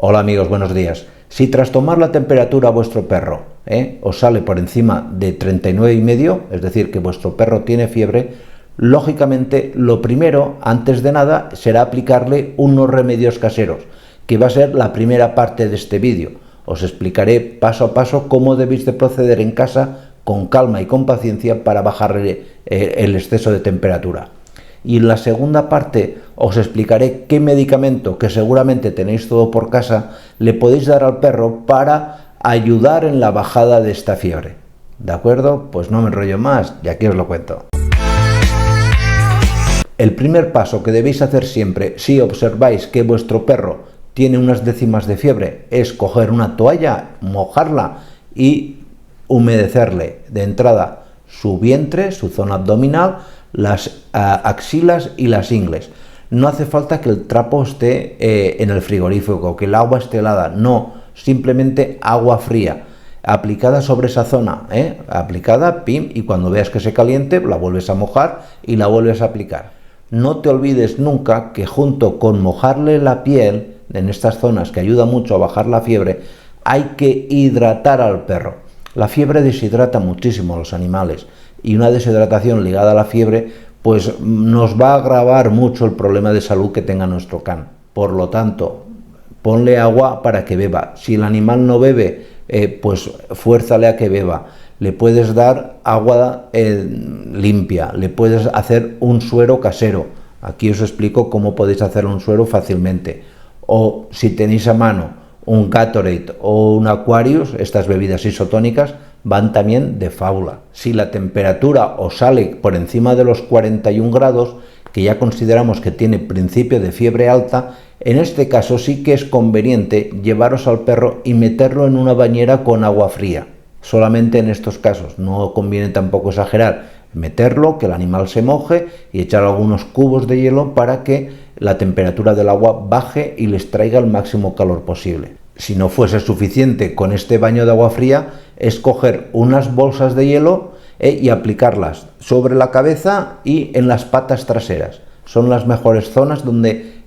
Hola amigos, buenos días. Si tras tomar la temperatura a vuestro perro os sale por encima de 39,5, es decir, que vuestro perro tiene fiebre, lógicamente lo primero, antes de nada, será aplicarle unos remedios caseros, que va a ser la primera parte de este vídeo. Os explicaré paso a paso cómo debéis de proceder en casa con calma y con paciencia para bajarle el exceso de temperatura. Y en la segunda parte os explicaré qué medicamento, que seguramente tenéis todo por casa, le podéis dar al perro para ayudar en la bajada de esta fiebre. ¿De acuerdo? Pues no me enrollo más y aquí os lo cuento. El primer paso que debéis hacer siempre, si observáis que vuestro perro tiene unas décimas de fiebre, es coger una toalla, mojarla y humedecerle de entrada su vientre, su zona abdominal, las axilas y las ingles. No hace falta que el trapo esté en el frigorífico, que el agua esté helada, no, simplemente agua fría, aplicada sobre esa zona, aplicada, pim, y cuando veas que se caliente, la vuelves a mojar y la vuelves a aplicar. No te olvides nunca que junto con mojarle la piel, en estas zonas que ayuda mucho a bajar la fiebre, hay que hidratar al perro. La fiebre deshidrata muchísimo a los animales y una deshidratación ligada a la fiebre pues nos va a agravar mucho el problema de salud que tenga nuestro can. Por lo tanto, ponle agua para que beba. Si el animal no bebe, pues fuérzale a que beba. Le puedes dar agua limpia, le puedes hacer un suero casero. Aquí os explico cómo podéis hacer un suero fácilmente. O si tenéis a mano un Gatorade o un Aquarius, estas bebidas isotónicas van también de fábula. Si la temperatura os sale por encima de los 41 grados, que ya consideramos que tiene principio de fiebre alta, en este caso sí que es conveniente llevaros al perro y meterlo en una bañera con agua fría. Solamente en estos casos, no conviene tampoco exagerar, meterlo, que el animal se moje y echar algunos cubos de hielo para que la temperatura del agua baje y les traiga el máximo calor posible. Si no fuese suficiente con este baño de agua fría, es coger unas bolsas de hielo y aplicarlas sobre la cabeza y en las patas traseras. Son las mejores zonas donde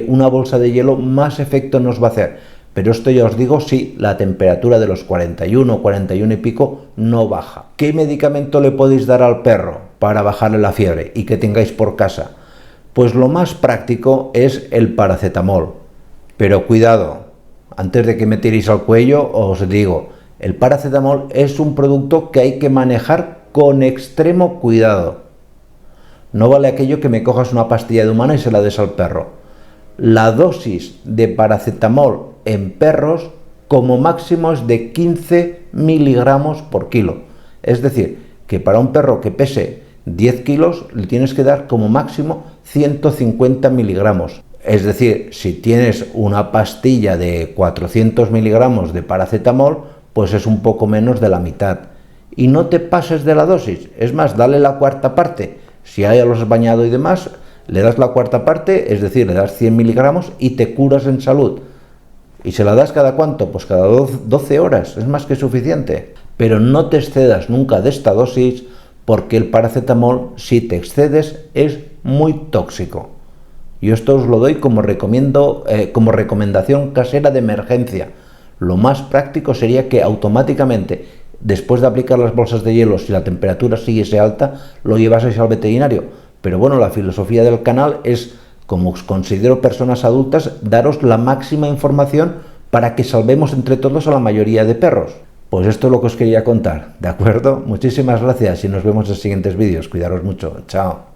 una bolsa de hielo más efecto nos va a hacer. Pero esto ya os digo si la temperatura de los 41, 41 y pico no baja. ¿Qué medicamento le podéis dar al perro para bajarle la fiebre y que tengáis por casa? Pues lo más práctico es el paracetamol. Pero cuidado, antes de que me tiréis al cuello os digo, el paracetamol es un producto que hay que manejar con extremo cuidado. No vale aquello que me cojas una pastilla de humana y se la des al perro. La dosis de paracetamol en perros como máximo es de 15 miligramos por kilo. Es decir, que para un perro que pese 10 kilos le tienes que dar como máximo 150 miligramos. Es decir, si tienes una pastilla de 400 miligramos de paracetamol, pues es un poco menos de la mitad. Y no te pases de la dosis, es más, dale la cuarta parte. Si ya los has bañado y demás, le das la cuarta parte, es decir, le das 100 miligramos y te curas en salud. ¿Y se la das cada cuánto? Pues cada 12 horas, es más que suficiente. Pero no te excedas nunca de esta dosis porque el paracetamol, si te excedes, es muy tóxico. Yo esto os lo doy como recomendación casera de emergencia. Lo más práctico sería que automáticamente, después de aplicar las bolsas de hielo, si la temperatura siguiese alta, lo llevaseis al veterinario. Pero bueno, la filosofía del canal es, como os considero personas adultas, daros la máxima información para que salvemos entre todos a la mayoría de perros. Pues esto es lo que os quería contar, ¿de acuerdo? Muchísimas gracias y nos vemos en los siguientes vídeos. Cuidaros mucho. Chao.